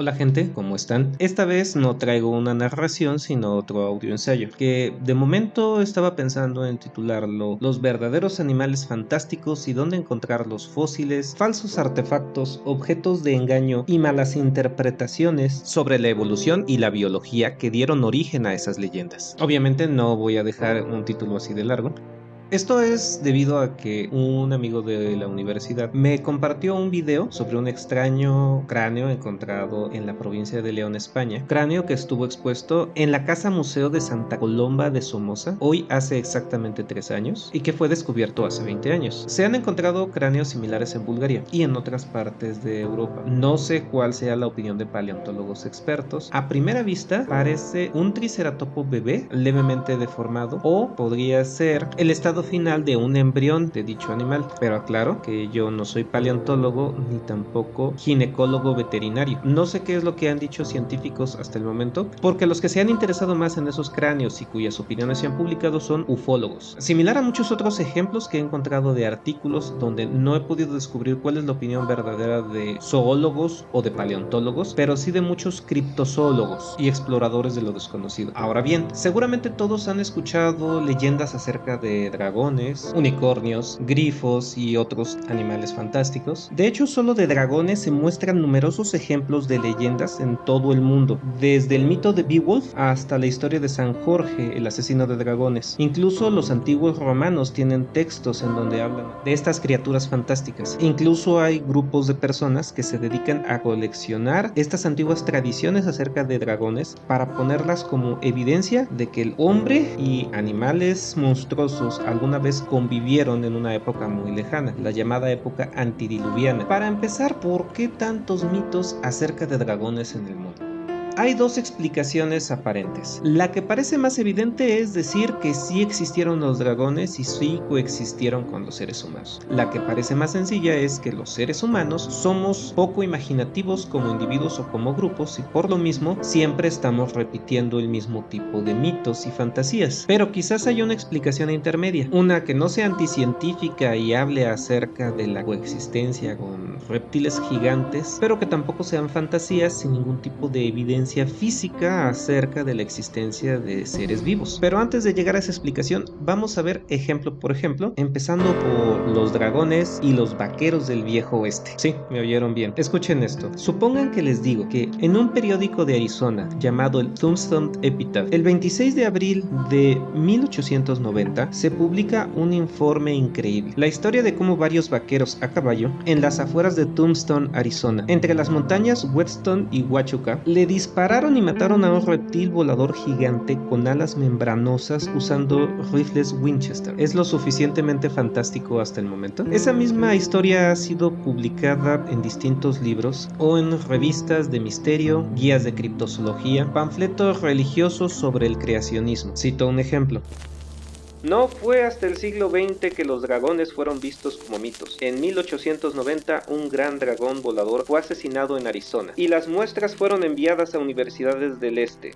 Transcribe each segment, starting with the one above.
Hola gente, ¿cómo están? Esta vez no traigo una narración, sino otro audio ensayo, que de momento estaba pensando en titularlo Los verdaderos animales fantásticos y dónde encontrar los fósiles, falsos artefactos, objetos de engaño y malas interpretaciones sobre la evolución y la biología que dieron origen a esas leyendas. Obviamente no voy a dejar un título así de largo. Esto es debido a que un amigo de la universidad me compartió un video sobre un extraño cráneo encontrado en la provincia de León, España. Cráneo que estuvo expuesto en la Casa Museo de Santa Colomba de Somoza, hoy hace exactamente 3 años, y que fue descubierto hace 20 años. Se han encontrado cráneos similares en Bulgaria y en otras partes de Europa. No sé cuál sea la opinión de paleontólogos expertos. A primera vista parece un triceratopo bebé levemente deformado, o podría ser el estado final de un embrión de dicho animal, pero aclaro que yo no soy paleontólogo ni tampoco ginecólogo veterinario. No sé qué es lo que han dicho científicos hasta el momento, porque los que se han interesado más en esos cráneos y cuyas opiniones se han publicado son ufólogos. Similar a muchos otros ejemplos que he encontrado de artículos donde no he podido descubrir cuál es la opinión verdadera de zoólogos o de paleontólogos, pero sí de muchos criptozoólogos y exploradores de lo desconocido. Ahora bien, seguramente todos han escuchado leyendas acerca de dragones, unicornios, grifos y otros animales fantásticos. De hecho, solo de dragones se muestran numerosos ejemplos de leyendas en todo el mundo, desde el mito de Beowulf hasta la historia de San Jorge, el asesino de dragones. Incluso los antiguos romanos tienen textos en donde hablan de estas criaturas fantásticas. Incluso hay grupos de personas que se dedican a coleccionar estas antiguas tradiciones acerca de dragones para ponerlas como evidencia de que el hombre y animales monstruosos alguna vez convivieron en una época muy lejana, la llamada época antidiluviana. Para empezar, ¿por qué tantos mitos acerca de dragones en el mundo? Hay dos explicaciones aparentes. La que parece más evidente es decir que sí existieron los dragones y sí coexistieron con los seres humanos. La que parece más sencilla es que los seres humanos somos poco imaginativos como individuos o como grupos y por lo mismo siempre estamos repitiendo el mismo tipo de mitos y fantasías. Pero quizás haya una explicación intermedia, una que no sea anticientífica y hable acerca de la coexistencia con reptiles gigantes, pero que tampoco sean fantasías sin ningún tipo de evidencia física acerca de la existencia de seres vivos. Pero antes de llegar a esa explicación, vamos a ver ejemplo por ejemplo, empezando por los dragones y los vaqueros del viejo oeste. Sí, me oyeron bien. Escuchen esto. Supongan que les digo que en un periódico de Arizona llamado el Tombstone Epitaph, el 26 de abril de 1890 se publica un informe increíble. La historia de cómo varios vaqueros a caballo en las afueras de Tombstone, Arizona, entre las montañas Whetstone y Huachuca, le dispararon y mataron a un reptil volador gigante con alas membranosas usando rifles Winchester. ¿Es lo suficientemente fantástico hasta el momento? Esa misma historia ha sido publicada en distintos libros o en revistas de misterio, guías de criptozoología, panfletos religiosos sobre el creacionismo. Cito un ejemplo. No fue hasta el siglo XX que los dragones fueron vistos como mitos. En 1890, un gran dragón volador fue asesinado en Arizona, y las muestras fueron enviadas a universidades del este.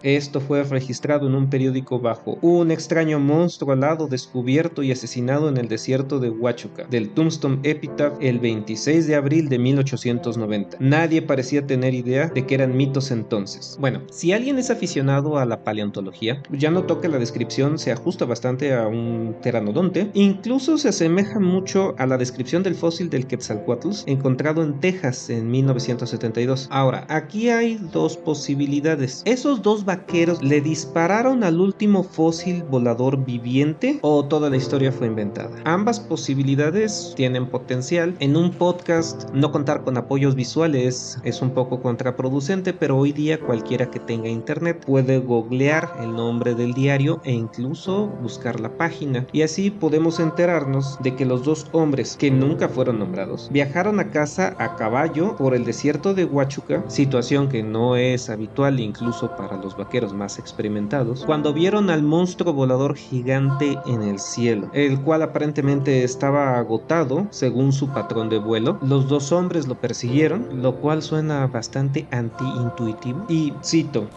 Esto fue registrado en un periódico bajo un extraño monstruo alado descubierto y asesinado en el desierto de Huachuca, del Tombstone Epitaph, el 26 de abril de 1890. Nadie parecía tener idea de que eran mitos entonces. Bueno, si alguien es aficionado a la paleontología, ya notó que la descripción se ajusta bastante a un pteranodonte, incluso se asemeja mucho a la descripción del fósil del Quetzalcóatl encontrado en Texas en 1972. Ahora, aquí hay dos posibilidades. Esos dos vaqueros le dispararon al último fósil volador viviente, o toda la historia fue inventada. Ambas posibilidades tienen potencial. En un podcast no contar con apoyos visuales es un poco contraproducente, pero hoy día cualquiera que tenga internet puede googlear el nombre del diario e incluso buscar la página, y así podemos enterarnos de que los dos hombres, que nunca fueron nombrados, viajaron a casa a caballo por el desierto de Huachuca, situación que no es habitual incluso para los vaqueros más experimentados, cuando vieron al monstruo volador gigante en el cielo, el cual aparentemente estaba agotado según su patrón de vuelo. Los dos hombres lo persiguieron, lo cual suena bastante anti-intuitivo, y cito: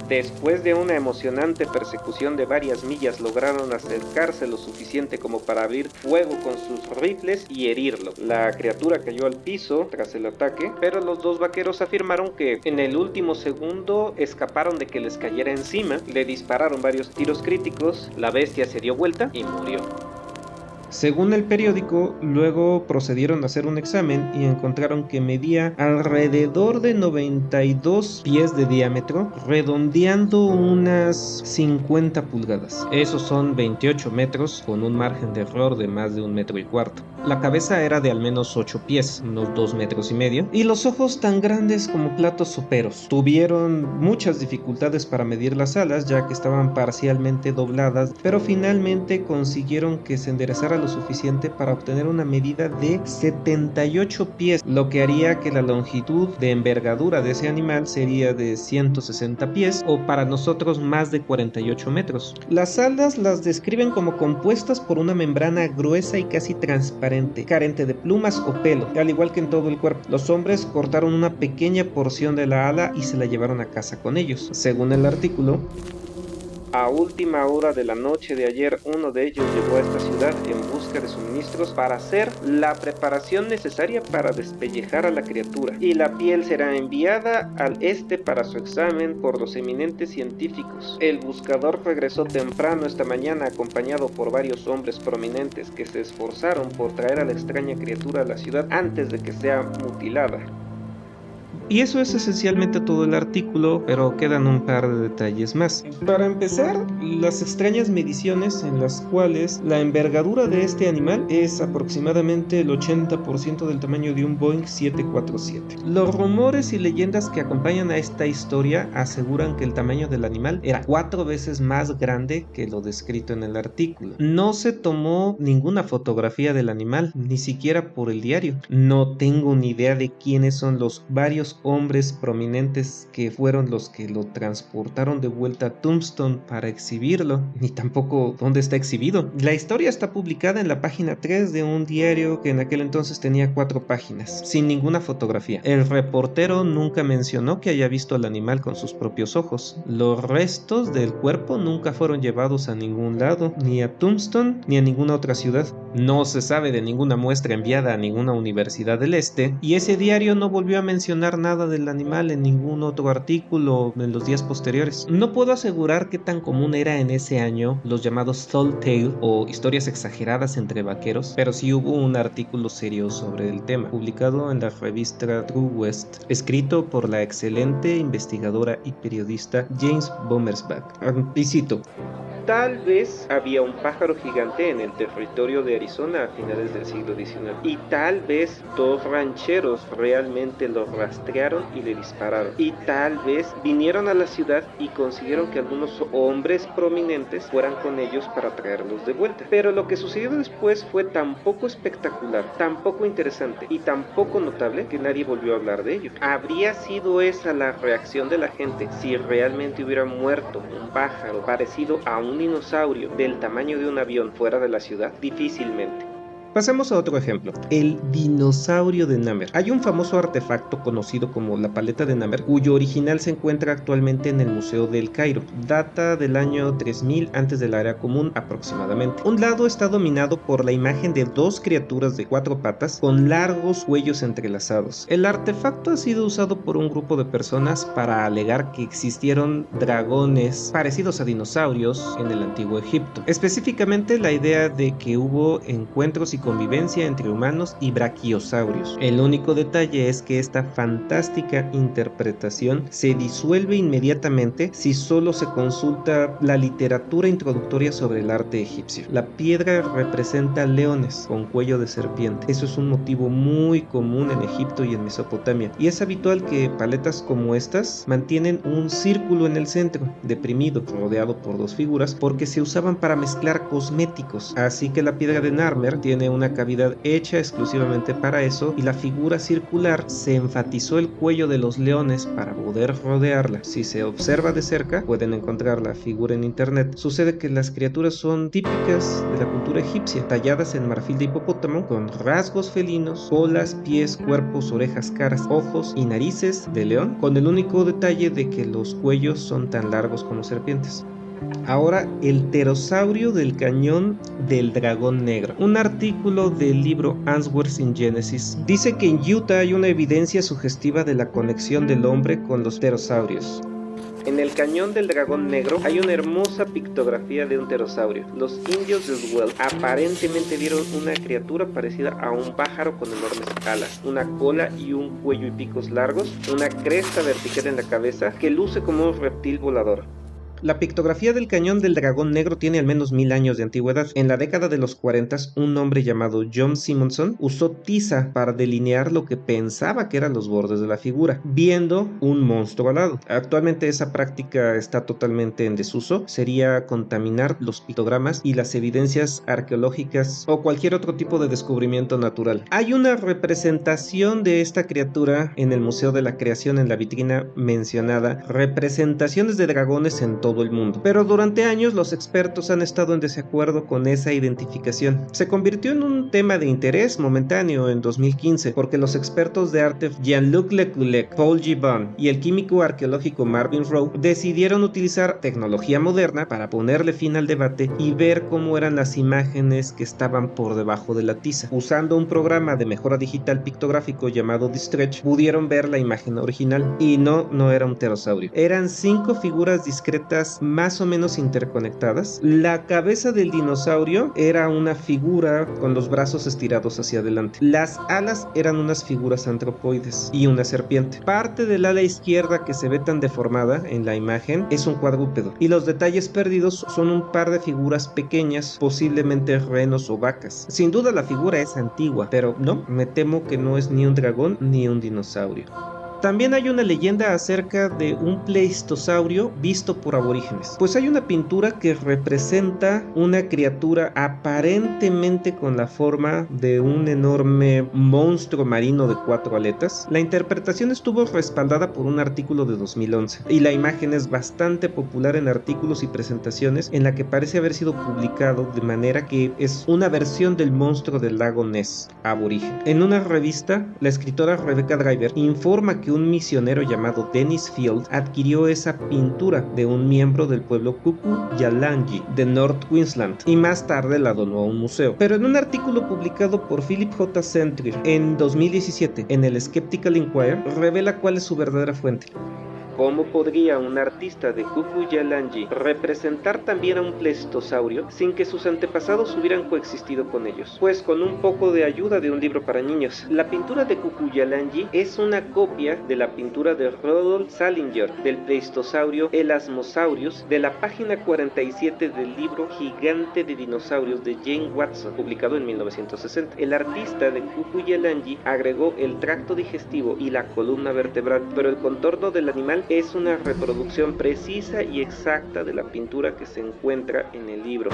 Después de una emocionante persecución de varias millas, lograron acercarse lo suficiente como para abrir fuego con sus rifles y herirlo. La criatura cayó al piso tras el ataque, pero los dos vaqueros afirmaron que en el último segundo escaparon de que les cayera encima, le dispararon varios tiros críticos, la bestia se dio vuelta y murió. Según el periódico, luego procedieron a hacer un examen y encontraron que medía alrededor de 92 pies de diámetro, redondeando unas 50 pulgadas. Esos son 28 metros con un margen de error de más de 1,25 metros. La cabeza era de al menos 8 pies, unos 2,5 metros, y los ojos tan grandes como platos soperos. Tuvieron muchas dificultades para medir las alas, ya que estaban parcialmente dobladas, pero finalmente consiguieron que se enderezara lo suficiente para obtener una medida de 78 pies, lo que haría que la longitud de envergadura de ese animal sería de 160 pies o para nosotros más de 48 metros. Las alas las describen como compuestas por una membrana gruesa y casi transparente, carente de plumas o pelo, al igual que en todo el cuerpo. Los hombres cortaron una pequeña porción de la ala y se la llevaron a casa con ellos. Según el artículo, a última hora de la noche de ayer, uno de ellos llegó a esta ciudad en busca de suministros para hacer la preparación necesaria para despellejar a la criatura, y la piel será enviada al este para su examen por los eminentes científicos. El buscador regresó temprano esta mañana acompañado por varios hombres prominentes que se esforzaron por traer a la extraña criatura a la ciudad antes de que sea mutilada. Y eso es esencialmente todo el artículo, pero quedan un par de detalles más. Para empezar, las extrañas mediciones en las cuales la envergadura de este animal es aproximadamente el 80% del tamaño de un Boeing 747. Los rumores y leyendas que acompañan a esta historia aseguran que el tamaño del animal era 4 veces más grande que lo descrito en el artículo. No se tomó ninguna fotografía del animal, ni siquiera por el diario. No tengo ni idea de quiénes son los varios hombres prominentes que fueron los que lo transportaron de vuelta a Tombstone para exhibirlo, ni tampoco dónde está exhibido. La historia está publicada en la página 3 de un diario que en aquel entonces tenía 4 páginas, sin ninguna fotografía. El reportero nunca mencionó que haya visto al animal con sus propios ojos. Los restos del cuerpo nunca fueron llevados a ningún lado, ni a Tombstone ni a ninguna otra ciudad. No se sabe de ninguna muestra enviada a ninguna universidad del este, y ese diario no volvió a mencionar nada del animal en ningún otro artículo en los días posteriores. No puedo asegurar qué tan común era en ese año los llamados tall tale o historias exageradas entre vaqueros, pero sí hubo un artículo serio sobre el tema, publicado en la revista True West, escrito por la excelente investigadora y periodista James Bommersbach. Y cito: tal vez había un pájaro gigante en el territorio de Arizona a finales del siglo XIX, y tal vez 2 rancheros realmente lo rastrearon y le dispararon, y tal vez vinieron a la ciudad y consiguieron que algunos hombres prominentes fueran con ellos para traerlos de vuelta. Pero lo que sucedió después fue tan poco espectacular, tan poco interesante y tan poco notable que nadie volvió a hablar de ello. ¿Habría sido esa la reacción de la gente si realmente hubiera muerto un pájaro parecido a un dinosaurio del tamaño de un avión fuera de la ciudad? Difícilmente. Pasemos a otro ejemplo, el dinosaurio de Namer. Hay un famoso artefacto conocido como la paleta de Namer, cuyo original se encuentra actualmente en el Museo del Cairo. Data del año 3000 antes de la era común aproximadamente. Un lado está dominado por la imagen de 2 criaturas de 4 patas con largos cuellos entrelazados. El artefacto ha sido usado por un grupo de personas para alegar que existieron dragones parecidos a dinosaurios en el antiguo Egipto. Específicamente la idea de que hubo encuentros y convivencia entre humanos y brachiosaurios. El único detalle es que esta fantástica interpretación se disuelve inmediatamente si solo se consulta la literatura introductoria sobre el arte egipcio. La piedra representa leones con cuello de serpiente. Eso es un motivo muy común en Egipto y en Mesopotamia, y es habitual que paletas como estas mantienen un círculo en el centro, deprimido, rodeado por 2 figuras, porque se usaban para mezclar cosméticos. Así que la piedra de Narmer tiene una cavidad hecha exclusivamente para eso, y la figura circular se enfatizó el cuello de los leones para poder rodearla. Si se observa de cerca, pueden encontrar la figura en internet. Sucede que las criaturas son típicas de la cultura egipcia, talladas en marfil de hipopótamo, con rasgos felinos, colas, pies, cuerpos, orejas, caras, ojos y narices de león, con el único detalle de que los cuellos son tan largos como serpientes. Ahora, el pterosaurio del cañón del dragón negro. Un artículo del libro Answers in Genesis dice que en Utah hay una evidencia sugestiva de la conexión del hombre con los pterosaurios. En el cañón del dragón negro hay una hermosa pictografía de un pterosaurio. Los indios de Oswell aparentemente vieron una criatura parecida a un pájaro con enormes alas, una cola y un cuello y picos largos, una cresta vertical en la cabeza que luce como un reptil volador. La pictografía del cañón del dragón negro tiene al menos 1000 años de antigüedad. En la década de los 40, un hombre llamado John Simonson usó tiza para delinear lo que pensaba que eran los bordes de la figura, viendo un monstruo alado. Actualmente esa práctica está totalmente en desuso. Sería contaminar los pictogramas y las evidencias arqueológicas o cualquier otro tipo de descubrimiento natural. Hay una representación de esta criatura en el Museo de la Creación en la vitrina mencionada, representaciones de dragones en todo el mundo. Pero durante años los expertos han estado en desacuerdo con esa identificación. Se convirtió en un tema de interés momentáneo en 2015 porque los expertos de arte Jean-Luc Leculec, Paul Gibbon y el químico arqueológico Marvin Rowe decidieron utilizar tecnología moderna para ponerle fin al debate y ver cómo eran las imágenes que estaban por debajo de la tiza. Usando un programa de mejora digital pictográfico llamado Distretch, pudieron ver la imagen original y no era un pterosaurio. Eran 5 figuras discretas más o menos interconectadas. La cabeza del dinosaurio era una figura con los brazos estirados hacia adelante. Las alas eran unas figuras antropoides y una serpiente. Parte del ala izquierda que se ve tan deformada en la imagen es un cuadrúpedo, y los detalles perdidos son un par de figuras pequeñas, posiblemente renos o vacas. Sin duda la figura es antigua, pero no, me temo que no es ni un dragón ni un dinosaurio. También hay una leyenda acerca de un pleistosaurio visto por aborígenes, pues hay una pintura que representa una criatura aparentemente con la forma de un enorme monstruo marino de 4 aletas. La interpretación estuvo respaldada por un artículo de 2011 y la imagen es bastante popular en artículos y presentaciones, en la que parece haber sido publicado de manera que es una versión del monstruo del lago Ness aborigen. En una revista, la escritora Rebecca Driver informa que un misionero llamado Dennis Field adquirió esa pintura de un miembro del pueblo Kuku-Yalanji de North Queensland y más tarde la donó a un museo. Pero en un artículo publicado por Philip J. Century en 2017 en el Skeptical Inquirer, revela cuál es su verdadera fuente. ¿Cómo podría un artista de Kuku-Yalanji representar también a un pleistosaurio sin que sus antepasados hubieran coexistido con ellos? Pues con un poco de ayuda de un libro para niños. La pintura de Kuku-Yalanji es una copia de la pintura de Rudolf Salinger del pleistosaurio Elasmosaurus de la página 47 del libro Gigante de Dinosaurios de Jane Watson, publicado en 1960. El artista de Kuku-Yalanji agregó el tracto digestivo y la columna vertebral, pero el contorno del animal es una reproducción precisa y exacta de la pintura que se encuentra en el libro.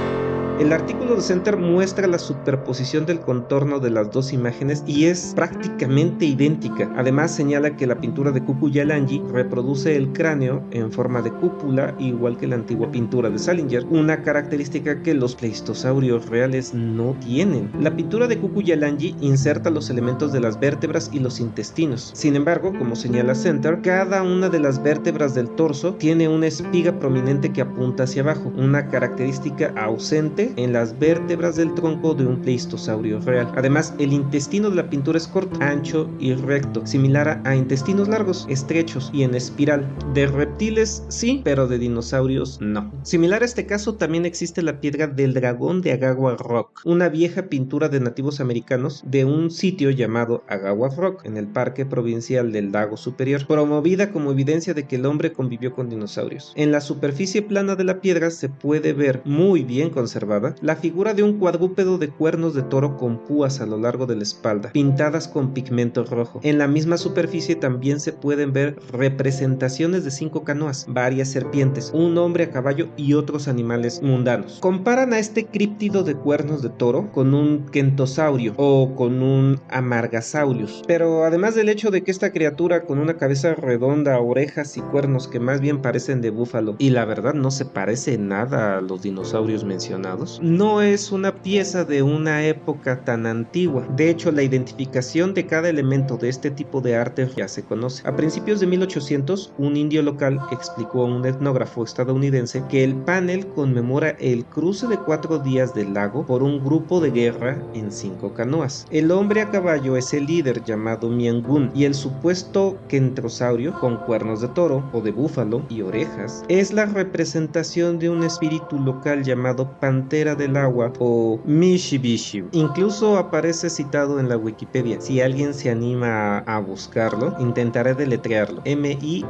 El artículo de Center muestra la superposición del contorno de las dos imágenes y es prácticamente idéntica. Además señala que la pintura de Kuku-Yalanji reproduce el cráneo en forma de cúpula, igual que la antigua pintura de Salinger, una característica que los pleistosaurios reales no tienen. La pintura de Kuku-Yalanji inserta los elementos de las vértebras y los intestinos. Sin embargo, como señala Center, cada una de las vértebras del torso tiene una espiga prominente que apunta hacia abajo, una característica ausente en las vértebras del tronco de un pleistosaurio real. Además, el intestino de la pintura es corto, ancho y recto, similar a intestinos largos, estrechos y en espiral. De reptiles sí, pero de dinosaurios no. Similar a este caso también existe la piedra del dragón de Agawa Rock, una vieja pintura de nativos americanos de un sitio llamado Agawa Rock en el Parque Provincial del Lago Superior, promovida como evidencia de que el hombre convivió con dinosaurios. En la superficie plana de la piedra se puede ver muy bien conservado portada la figura de un cuadrúpedo de cuernos de toro con púas a lo largo de la espalda, pintadas con pigmento rojo. En la misma superficie también se pueden ver representaciones de 5 canoas, varias serpientes, un hombre a caballo y otros animales mundanos. Comparan a este críptido de cuernos de toro con un kentosaurio o con un amargasaurus, pero además del hecho de que esta criatura con una cabeza redonda, orejas y cuernos que más bien parecen de búfalo, y la verdad no se parece nada a los dinosaurios mencionados, no es una pieza de una época tan antigua. De hecho, la identificación de cada elemento de este tipo de arte ya se conoce. A principios de 1800, un indio local explicó a un etnógrafo estadounidense que el panel conmemora el cruce de 4 días del lago por un grupo de guerra en 5 canoas. El hombre a caballo es el líder llamado Miangun, y el supuesto kentrosaurio con cuernos de toro o de búfalo y orejas es la representación de un espíritu local llamado Pantera del Agua o Mishibishi. Incluso aparece citado en la Wikipedia. Si alguien se anima a buscarlo, intentaré deletrearlo: Mishibizhiw.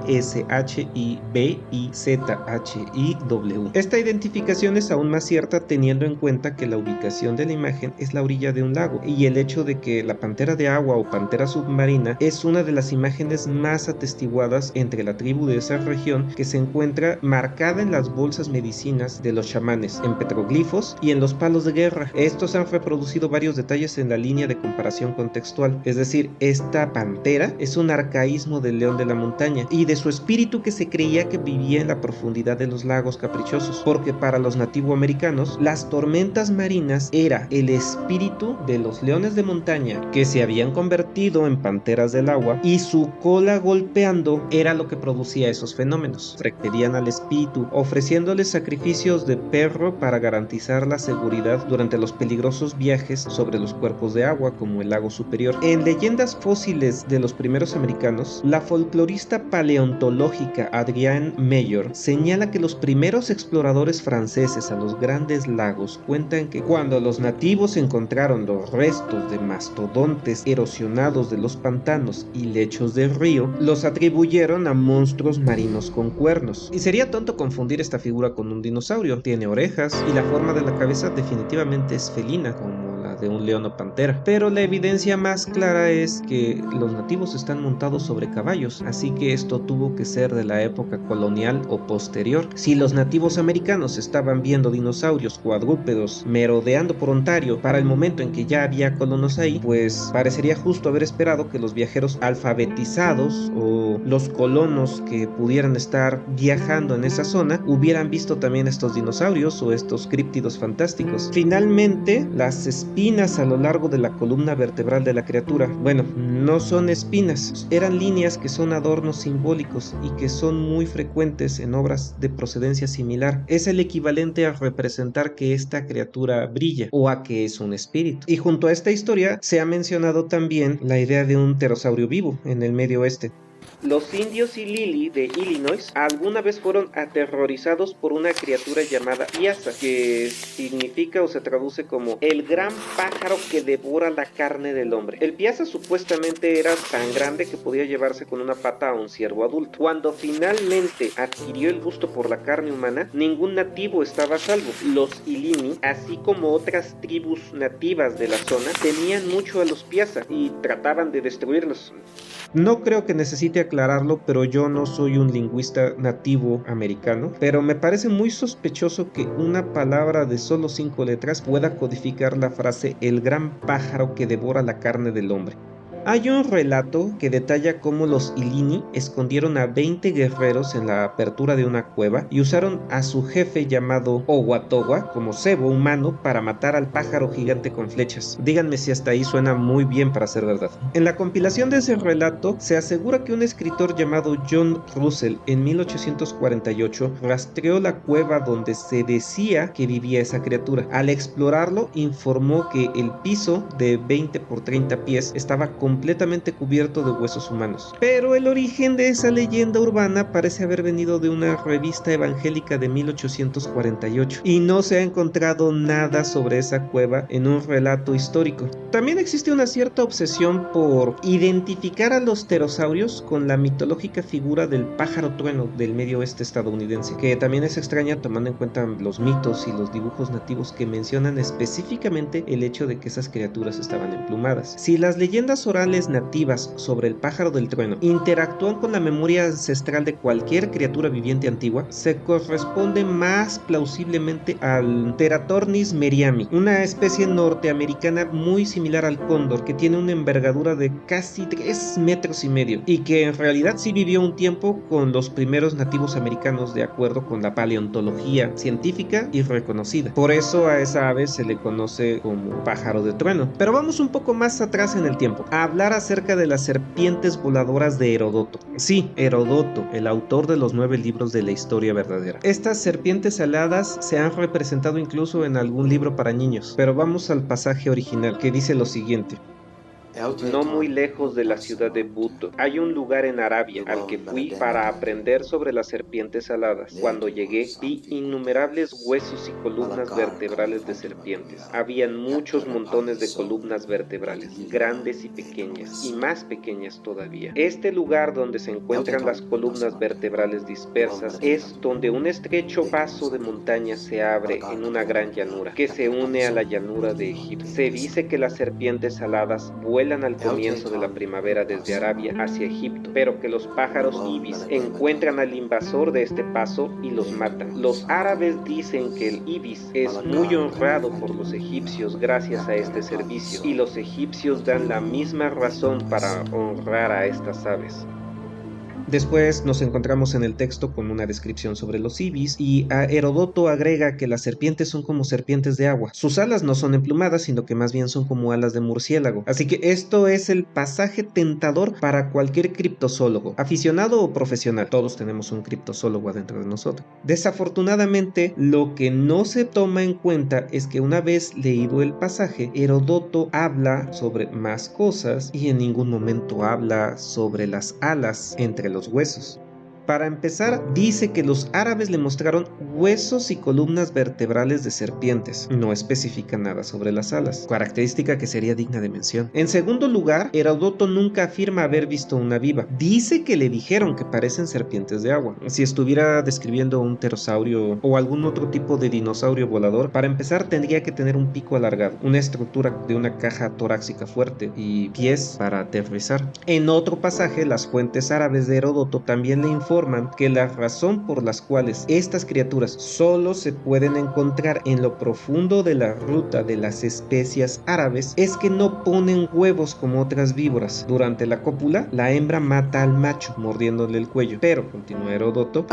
Esta identificación es aún más cierta teniendo en cuenta que la ubicación de la imagen es la orilla de un lago, y el hecho de que la pantera de agua o pantera submarina es una de las imágenes más atestiguadas entre la tribu de esa región, que se encuentra marcada en las bolsas medicinas de los chamanes, en petroglifos y en los palos de guerra. Estos han reproducido varios detalles en la línea de comparación contextual, es decir, esta pantera es un arcaísmo del león de la montaña y de su espíritu que se creía que vivía en la profundidad de los lagos caprichosos, porque para los nativoamericanos las tormentas marinas era el espíritu de los leones de montaña que se habían convertido en panteras del agua, y su cola golpeando era lo que producía esos fenómenos. Requerían al espíritu, ofreciéndoles sacrificios de perro para garantizar la seguridad durante los peligrosos viajes sobre los cuerpos de agua como el lago superior. En leyendas fósiles de los primeros americanos, la folclorista paleontológica Adrienne Mayor señala que los primeros exploradores franceses a los grandes lagos cuentan que cuando los nativos encontraron los restos de mastodontes erosionados de los pantanos y lechos del río, los atribuyeron a monstruos marinos con cuernos. Y sería tonto confundir esta figura con un dinosaurio. Tiene orejas y la forma de la cabeza definitivamente es felina, como la de un león o pantera, pero la evidencia más clara es que los nativos están montados sobre caballos, así que esto tuvo que ser de la época colonial o posterior. Si los nativos americanos estaban viendo dinosaurios cuadrúpedos merodeando por Ontario para el momento en que ya había colonos ahí, pues parecería justo haber esperado que los viajeros alfabetizados o los colonos que pudieran estar viajando en esa zona hubieran visto también estos dinosaurios o estos críptidos fantásticos. Finalmente, las espinas a lo largo de la columna vertebral de la criatura, bueno, no son espinas, eran líneas que son adornos simbólicos y que son muy frecuentes en obras de procedencia similar. Es el equivalente a representar que esta criatura brilla o a que es un espíritu. Y junto a esta historia se ha mencionado también la idea de un pterosaurio vivo en el Medio Oeste. Los indios Lili de Illinois alguna vez fueron aterrorizados por una criatura llamada piasa, que significa o se traduce como el gran pájaro que devora la carne del hombre. El piasa supuestamente era tan grande que podía llevarse con una pata a un ciervo adulto. Cuando finalmente adquirió el gusto por la carne humana, ningún nativo estaba a salvo. Los Illini, así como otras tribus nativas de la zona, temían mucho a los piasa y trataban de destruirlos. No creo que necesite aclararlo, pero yo no soy un lingüista nativo americano, pero me parece muy sospechoso que una palabra de solo 5 letras pueda codificar la frase el gran pájaro que devora la carne del hombre. Hay un relato que detalla cómo los Illini escondieron a 20 guerreros en la apertura de una cueva y usaron a su jefe llamado Owatowa como cebo humano para matar al pájaro gigante con flechas. Díganme si hasta ahí suena muy bien para ser verdad. En la compilación de ese relato se asegura que un escritor llamado John Russell en 1848 rastreó la cueva donde se decía que vivía esa criatura. Al explorarlo informó que el piso de 20 por 30 pies estaba completamente cubierto de huesos humanos. Pero el origen de esa leyenda urbana parece haber venido de una revista evangélica de 1848 y no se ha encontrado nada sobre esa cueva en un relato histórico. También existe una cierta obsesión por identificar a los pterosaurios con la mitológica figura del pájaro trueno del medio oeste estadounidense, que también es extraña tomando en cuenta los mitos y los dibujos nativos que mencionan específicamente el hecho de que esas criaturas estaban emplumadas. Si las leyendas orales nativas sobre el pájaro del trueno interactúan con la memoria ancestral de cualquier criatura viviente antigua, se corresponde más plausiblemente al Teratornis meriami, una especie norteamericana muy similar al cóndor, que tiene una envergadura de casi 3,5 metros y que en realidad sí vivió un tiempo con los primeros nativos americanos de acuerdo con la paleontología científica y reconocida. Por eso a esa ave se le conoce como pájaro de trueno. Pero vamos un poco más atrás en el tiempo, a hablar acerca de las serpientes voladoras de Heródoto. Sí, Heródoto, el autor de los 9 libros de la historia verdadera. Estas serpientes aladas se han representado incluso en algún libro para niños, pero vamos al pasaje original que dice lo siguiente. No muy lejos de la ciudad de Buto, hay un lugar en Arabia al que fui para aprender sobre las serpientes aladas. Cuando llegué, vi innumerables huesos y columnas vertebrales de serpientes. Habían muchos montones de columnas vertebrales, grandes y pequeñas, y más pequeñas todavía. Este lugar donde se encuentran las columnas vertebrales dispersas es donde un estrecho paso de montaña se abre en una gran llanura, que se une a la llanura de Egipto. Se dice que las serpientes aladas vuelan al comienzo de la primavera desde Arabia hacia Egipto, pero que los pájaros ibis encuentran al invasor de este paso y los matan. Los árabes dicen que el ibis es muy honrado por los egipcios gracias a este servicio, y los egipcios dan la misma razón para honrar a estas aves. Después nos encontramos en el texto con una descripción sobre los ibis y Heródoto agrega que las serpientes son como serpientes de agua. Sus alas no son emplumadas, sino que más bien son como alas de murciélago. Así que esto es el pasaje tentador para cualquier criptozoólogo, aficionado o profesional. Todos tenemos un criptozoólogo adentro de nosotros. Desafortunadamente, lo que no se toma en cuenta es que una vez leído el pasaje, Heródoto habla sobre más cosas y en ningún momento habla sobre las alas entre los huesos. Para empezar, dice que los árabes le mostraron huesos y columnas vertebrales de serpientes. No especifica nada sobre las alas, característica que sería digna de mención. En segundo lugar, Heródoto nunca afirma haber visto una viva. Dice que le dijeron que parecen serpientes de agua. Si estuviera describiendo un pterosaurio o algún otro tipo de dinosaurio volador, para empezar tendría que tener un pico alargado, una estructura de una caja torácica fuerte y pies para aterrizar. En otro pasaje, las fuentes árabes de Heródoto también le informan que la razón por las cuales estas criaturas solo se pueden encontrar en lo profundo de la ruta de las especias árabes es que no ponen huevos como otras víboras. Durante la cópula, la hembra mata al macho mordiéndole el cuello, pero, continúa Heródoto,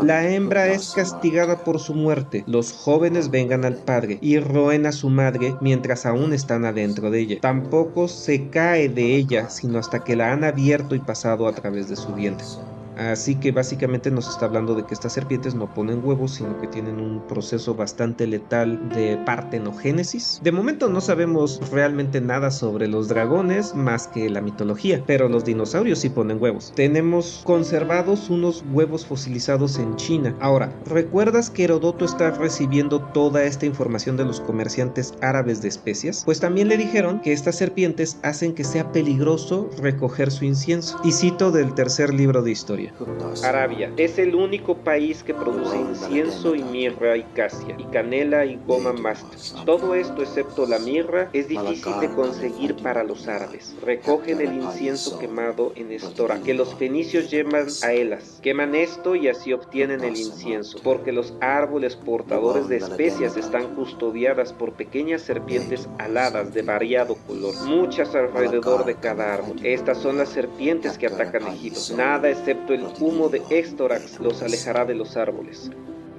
la hembra es castigada por su muerte. Los jóvenes vengan al padre y roen a su madre mientras aún están adentro de ella. Tampoco se cae de ella sino hasta que la han abierto y pasado a través de su vientre. Así que básicamente nos está hablando de que estas serpientes no ponen huevos, sino que tienen un proceso bastante letal de partenogénesis. De momento no sabemos realmente nada sobre los dragones más que la mitología, pero los dinosaurios sí ponen huevos. Tenemos conservados unos huevos fosilizados en China. Ahora, ¿recuerdas que Heródoto está recibiendo toda esta información de los comerciantes árabes de especias? Pues también le dijeron que estas serpientes hacen que sea peligroso recoger su incienso. Y cito del tercer libro de historia. Arabia es el único país que produce incienso y mirra y casia, y canela y goma masta. Todo esto excepto la mirra es difícil de conseguir para los árabes. Recogen el incienso quemado en estora, que los fenicios llaman a Elas. Queman esto y así obtienen el incienso, porque los árboles portadores de especias están custodiadas por pequeñas serpientes aladas de variado color, muchas alrededor de cada árbol. Estas son las serpientes que atacan Egipto. Nada excepto el humo de Éstorax los alejará de los árboles.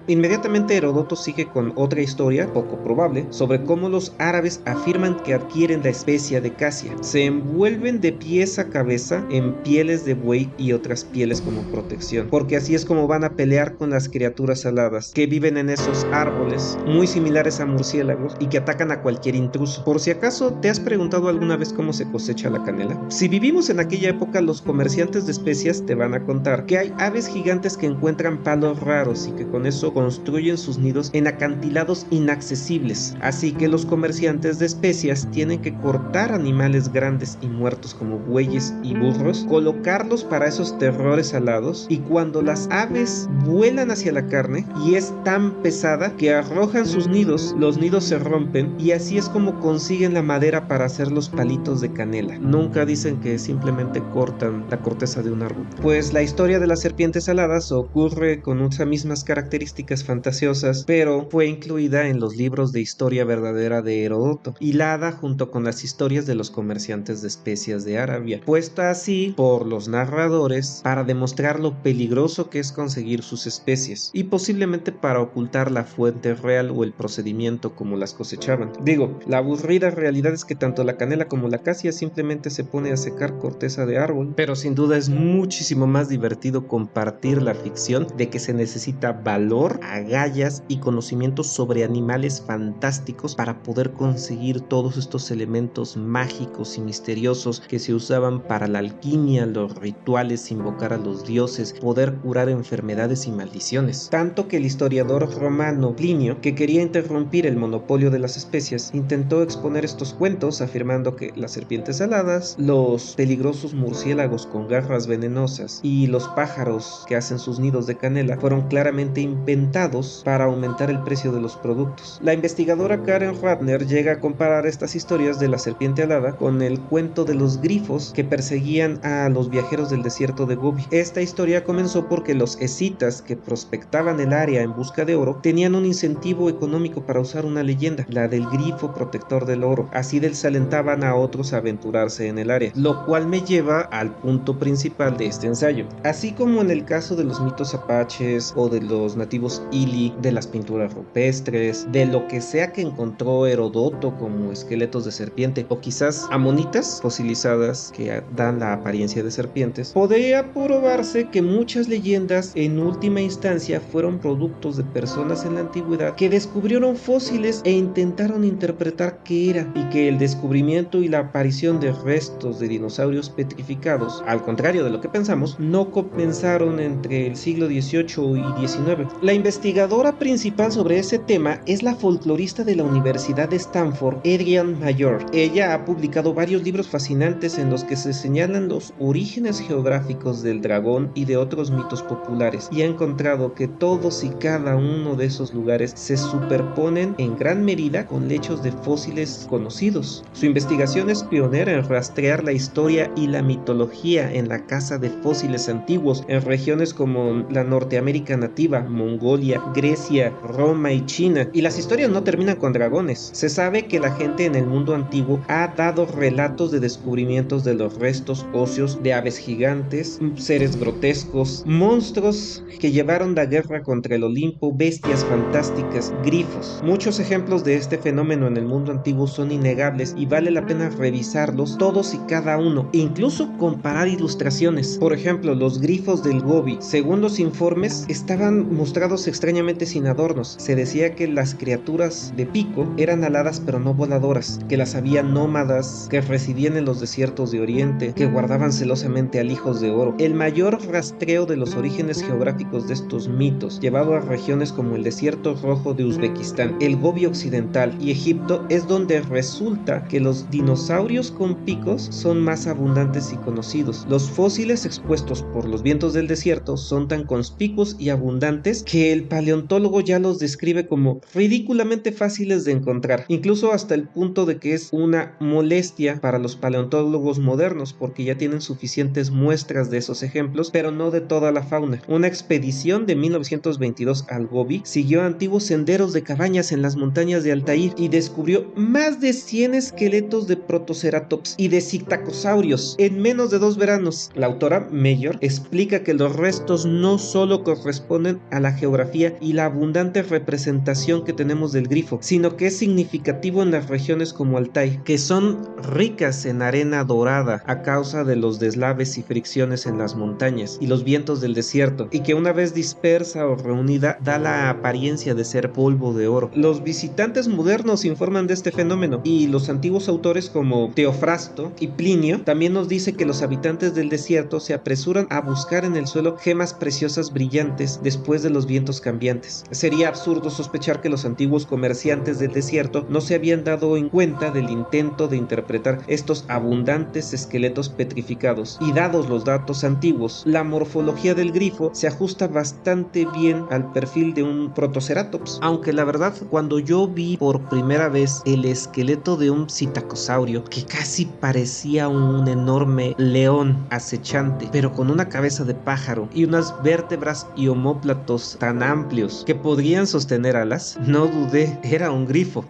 Inmediatamente Heródoto sigue con otra historia, poco probable, sobre cómo los árabes afirman que adquieren la especia de casia. Se envuelven de pies a cabeza en pieles de buey y otras pieles como protección, porque así es como van a pelear con las criaturas aladas que viven en esos árboles, muy similares a murciélagos y que atacan a cualquier intruso. Por si acaso, ¿te has preguntado alguna vez cómo se cosecha la canela? Si vivimos en aquella época, los comerciantes de especias te van a contar que hay aves gigantes que encuentran palos raros y que con eso construyen sus nidos en acantilados inaccesibles. Así que los comerciantes de especias tienen que cortar animales grandes y muertos como bueyes y burros, colocarlos para esos terrores alados, y cuando las aves vuelan hacia la carne y es tan pesada que arrojan sus nidos, los nidos se rompen y así es como consiguen la madera para hacer los palitos de canela. Nunca dicen que simplemente cortan la corteza de un árbol. Pues la historia de las serpientes aladas ocurre con esas mismas características fantasiosas, pero fue incluida en los libros de historia verdadera de Heródoto, hilada junto con las historias de los comerciantes de especias de Arabia, puesta así por los narradores para demostrar lo peligroso que es conseguir sus especies y posiblemente para ocultar la fuente real o el procedimiento como las cosechaban. Digo, la aburrida realidad es que tanto la canela como la casia simplemente se pone a secar corteza de árbol, pero sin duda es muchísimo más divertido compartir la ficción de que se necesita valor, agallas y conocimientos sobre animales fantásticos para poder conseguir todos estos elementos mágicos y misteriosos que se usaban para la alquimia, los rituales, invocar a los dioses, poder curar enfermedades y maldiciones. Tanto que el historiador romano Plinio, que quería interrumpir el monopolio de las especias, intentó exponer estos cuentos afirmando que las serpientes aladas, los peligrosos murciélagos con garras venenosas y los pájaros que hacen sus nidos de canela fueron claramente inventados para aumentar el precio de los productos. La investigadora Karen Ratner llega a comparar estas historias de la serpiente alada con el cuento de los grifos que perseguían a los viajeros del desierto de Gobi. Esta historia comenzó porque los escitas que prospectaban el área en busca de oro tenían un incentivo económico para usar una leyenda, la del grifo protector del oro. Así desalentaban a otros a aventurarse en el área, lo cual me lleva al punto principal de este ensayo. Así como en el caso de los mitos apaches o de los nativos ili, de las pinturas rupestres, de lo que sea que encontró Heródoto como esqueletos de serpiente o quizás amonitas fosilizadas que dan la apariencia de serpientes, podría probarse que muchas leyendas en última instancia fueron productos de personas en la antigüedad que descubrieron fósiles e intentaron interpretar qué era, y que el descubrimiento y la aparición de restos de dinosaurios petrificados, al contrario de lo que pensamos, no comenzaron entre el siglo XVIII y XIX. La investigadora principal sobre ese tema es la folclorista de la Universidad de Stanford, Adrienne Mayor. Ella ha publicado varios libros fascinantes en los que se señalan los orígenes geográficos del dragón y de otros mitos populares, y ha encontrado que todos y cada uno de esos lugares se superponen en gran medida con lechos de fósiles conocidos. Su investigación es pionera en rastrear la historia y la mitología en la caza de fósiles antiguos en regiones como la Norteamérica nativa, Mongolia, Grecia, Roma y China. Y las historias no terminan con dragones. Se sabe que la gente en el mundo antiguo ha dado relatos de descubrimientos de los restos óseos de aves gigantes, seres grotescos, monstruos que llevaron la guerra contra el Olimpo, bestias fantásticas, grifos. Muchos ejemplos de este fenómeno en el mundo antiguo son innegables y vale la pena revisarlos todos y cada uno, e incluso comparar ilustraciones. Por ejemplo, los grifos del Gobi, según los informes, estaban mostrados extrañamente sin adornos. Se decía que las criaturas de pico eran aladas pero no voladoras, que las había nómadas que residían en los desiertos de Oriente, que guardaban celosamente alijos de oro. El mayor rastreo de los orígenes geográficos de estos mitos, llevado a regiones como el desierto rojo de Uzbekistán, el Gobi occidental y Egipto, es donde resulta que los dinosaurios con picos son más abundantes y conocidos. Los fósiles expuestos por los vientos del desierto son tan conspicuos y abundantes que el paleontólogo ya los describe como ridículamente fáciles de encontrar, incluso hasta el punto de que es una molestia para los paleontólogos modernos porque ya tienen suficientes muestras de esos ejemplos, pero no de toda la fauna. Una expedición de 1922 al Gobi siguió antiguos senderos de cabañas en las montañas de Altair y descubrió más de 100 esqueletos de protoceratops y de psittacosaurios en menos de 2 veranos. La autora Mayor explica que los restos no solo corresponden a la geografía geografía y la abundante representación que tenemos del grifo, sino que es significativo en las regiones como Altai, que son ricas en arena dorada a causa de los deslaves y fricciones en las montañas y los vientos del desierto, y que una vez dispersa o reunida da la apariencia de ser polvo de oro. Los visitantes modernos informan de este fenómeno, y los antiguos autores como Teofrasto y Plinio también nos dice que los habitantes del desierto se apresuran a buscar en el suelo gemas preciosas brillantes después de los vientos cambiantes. Sería absurdo sospechar que los antiguos comerciantes del desierto no se habían dado en cuenta del intento de interpretar estos abundantes esqueletos petrificados, y dados los datos antiguos, la morfología del grifo se ajusta bastante bien al perfil de un Protoceratops, aunque la verdad, cuando yo vi por primera vez el esqueleto de un psitacosaurio que casi parecía un enorme león acechante, pero con una cabeza de pájaro y unas vértebras y omóplatos tan amplios que podrían sostener alas, no dudé, era un grifo.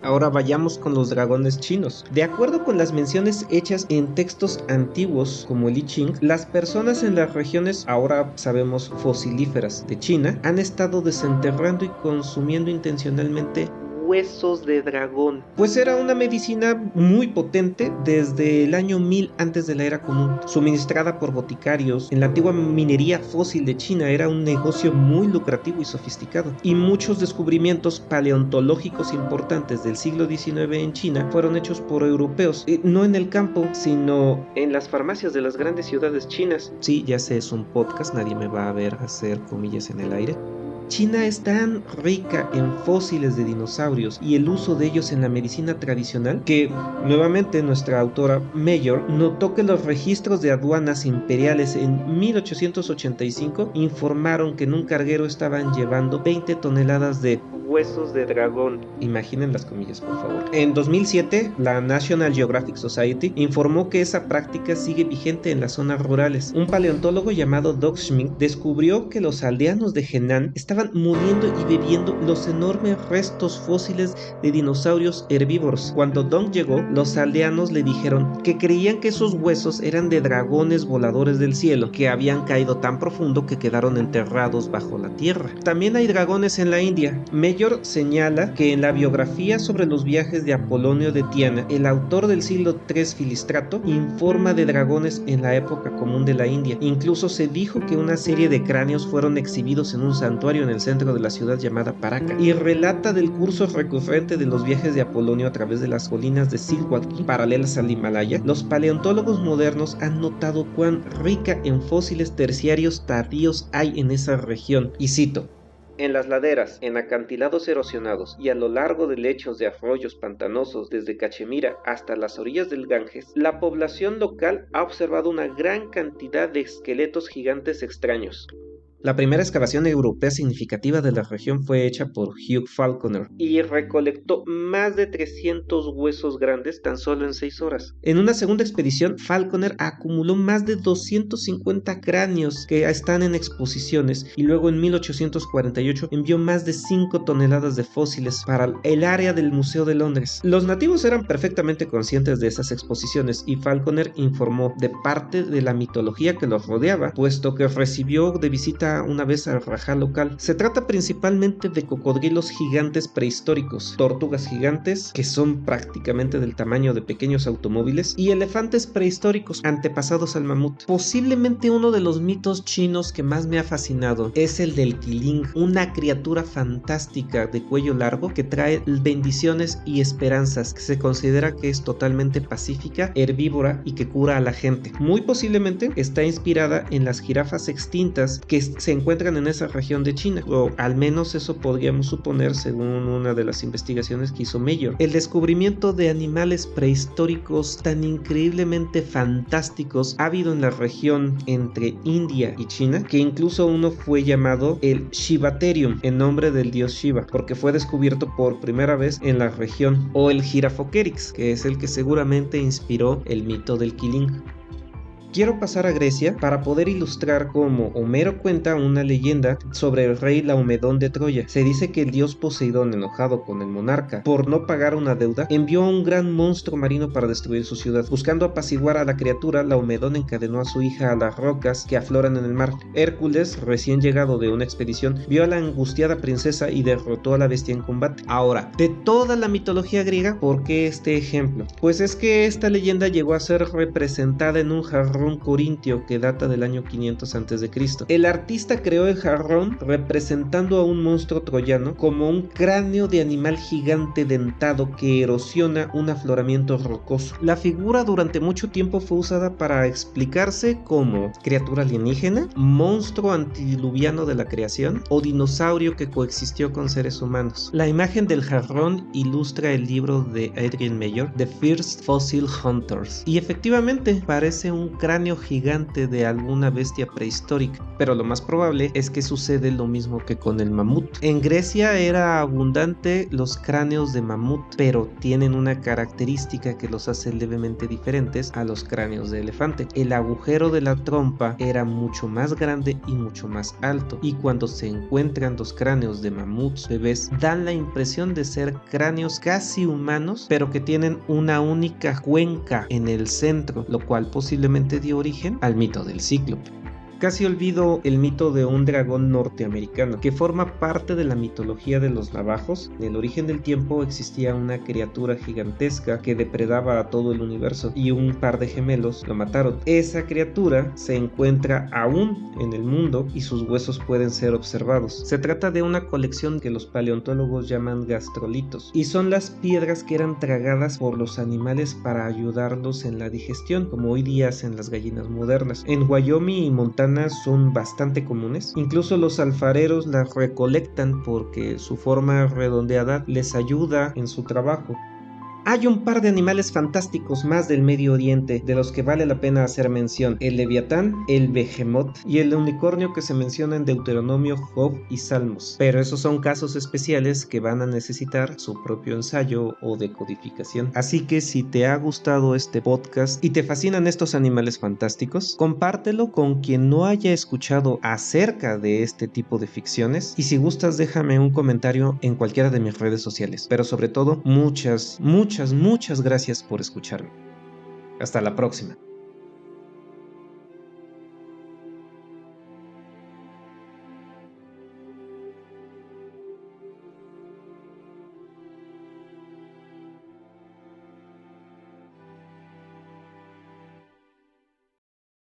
Ahora vayamos con los dragones chinos. De acuerdo con las menciones hechas en textos antiguos como el I Ching, las personas en las regiones, ahora sabemos fosilíferas, de China, han estado desenterrando y consumiendo intencionalmente huesos de dragón, pues era una medicina muy potente desde el año 1000 antes de la era común, suministrada por boticarios. En la antigua minería fósil de China era un negocio muy lucrativo y sofisticado, y muchos descubrimientos paleontológicos importantes del siglo XIX en China fueron hechos por europeos, no en el campo, sino en las farmacias de las grandes ciudades chinas. Sí, ya sé, es un podcast, nadie me va a ver hacer comillas en el aire. China es tan rica en fósiles de dinosaurios y el uso de ellos en la medicina tradicional que, nuevamente, nuestra autora Mayor notó que los registros de aduanas imperiales en 1885 informaron que en un carguero estaban llevando 20 toneladas de huesos de dragón. Imaginen las comillas, por favor. En 2007, la National Geographic Society informó que esa práctica sigue vigente en las zonas rurales. Un paleontólogo llamado Doug Schmidt descubrió que los aldeanos de Henan estaban moliendo y bebiendo los enormes restos fósiles de dinosaurios herbívoros. Cuando Dong llegó, los aldeanos le dijeron que creían que esos huesos eran de dragones voladores del cielo, que habían caído tan profundo que quedaron enterrados bajo la tierra. También hay dragones en la India. Mayor señala que en la biografía sobre los viajes de Apolonio de Tiana, el autor del siglo III Filistrato informa de dragones en la época común de la India. Incluso se dijo que una serie de cráneos fueron exhibidos en un santuario en el centro de la ciudad llamada Paraka, y relata del curso recurrente de los viajes de Apolonio a través de las colinas de Silwaki, paralelas al Himalaya. Los paleontólogos modernos han notado cuán rica en fósiles terciarios tardíos hay en esa región, y cito: en las laderas, en acantilados erosionados y a lo largo de lechos de arroyos pantanosos desde Cachemira hasta las orillas del Ganges, la población local ha observado una gran cantidad de esqueletos gigantes extraños. La primera excavación europea significativa de la región fue hecha por Hugh Falconer y recolectó más de 300 huesos grandes tan solo en 6 horas. En una segunda expedición, Falconer acumuló más de 250 cráneos que están en exposiciones, y luego en 1848 envió más de 5 toneladas de fósiles para el área del Museo de Londres. Los nativos eran perfectamente conscientes de esas exposiciones, y Falconer informó de parte de la mitología que los rodeaba, puesto que recibió de visita una vez al rajá local. Se trata principalmente de cocodrilos gigantes prehistóricos, tortugas gigantes que son prácticamente del tamaño de pequeños automóviles, y elefantes prehistóricos antepasados al mamut. Posiblemente uno de los mitos chinos que más me ha fascinado es el del Qiling, una criatura fantástica de cuello largo que trae bendiciones y esperanzas, que se considera que es totalmente pacífica, herbívora y que cura a la gente. Muy posiblemente está inspirada en las jirafas extintas que se encuentran en esa región de China, o al menos eso podríamos suponer según una de las investigaciones que hizo Mayor. El descubrimiento de animales prehistóricos tan increíblemente fantásticos ha habido en la región entre India y China, que incluso uno fue llamado el Shivaterium en nombre del dios Shiva, porque fue descubierto por primera vez en la región, o el Girafoquerix, que es el que seguramente inspiró el mito del Qiling. Quiero pasar a Grecia para poder ilustrar cómo Homero cuenta una leyenda sobre el rey Laomedón de Troya. Se dice que el dios Poseidón, enojado con el monarca por no pagar una deuda, envió a un gran monstruo marino para destruir su ciudad. Buscando apaciguar a la criatura, Laomedón encadenó a su hija a las rocas que afloran en el mar. Hércules, recién llegado de una expedición, vio a la angustiada princesa y derrotó a la bestia en combate. Ahora, de toda la mitología griega, ¿por qué este ejemplo? Pues es que esta leyenda llegó a ser representada en un jarrón corintio que data del año 500 a.C. El artista creó el jarrón representando a un monstruo troyano como un cráneo de animal gigante dentado que erosiona un afloramiento rocoso. La figura durante mucho tiempo fue usada para explicarse como criatura alienígena, monstruo antediluviano de la creación o dinosaurio que coexistió con seres humanos. La imagen del jarrón ilustra el libro de Adrian Mayor, The First Fossil Hunters, y efectivamente parece un cráneo gigante de alguna bestia prehistórica, pero lo más probable es que sucede lo mismo que con el mamut. En Grecia era abundante los cráneos de mamut, pero tienen una característica que los hace levemente diferentes a los cráneos de elefante. El agujero de la trompa era mucho más grande y mucho más alto, y cuando se encuentran los cráneos de mamuts bebés dan la impresión de ser cráneos casi humanos, pero que tienen una única cuenca en el centro, lo cual posiblemente dio origen al mito del cíclope. Casi olvido el mito de un dragón norteamericano que forma parte de la mitología de los navajos. En el origen del tiempo existía una criatura gigantesca que depredaba a todo el universo y un par de gemelos lo mataron. Esa criatura se encuentra aún en el mundo y sus huesos pueden ser observados. Se trata de una colección que los paleontólogos llaman gastrolitos y son las piedras que eran tragadas por los animales para ayudarlos en la digestión, como hoy día hacen las gallinas modernas. En Wyoming y Montana son bastante comunes. Incluso los alfareros las recolectan porque su forma redondeada les ayuda en su trabajo. Hay un par de animales fantásticos más del Medio Oriente de los que vale la pena hacer mención: el leviatán, el behemoth y el unicornio que se menciona en Deuteronomio, Job y Salmos. Pero esos son casos especiales que van a necesitar su propio ensayo o decodificación. Así que si te ha gustado este podcast y te fascinan estos animales fantásticos, compártelo con quien no haya escuchado acerca de este tipo de ficciones, y si gustas déjame un comentario en cualquiera de mis redes sociales. Pero sobre todo, muchas gracias por escucharme. Hasta la próxima.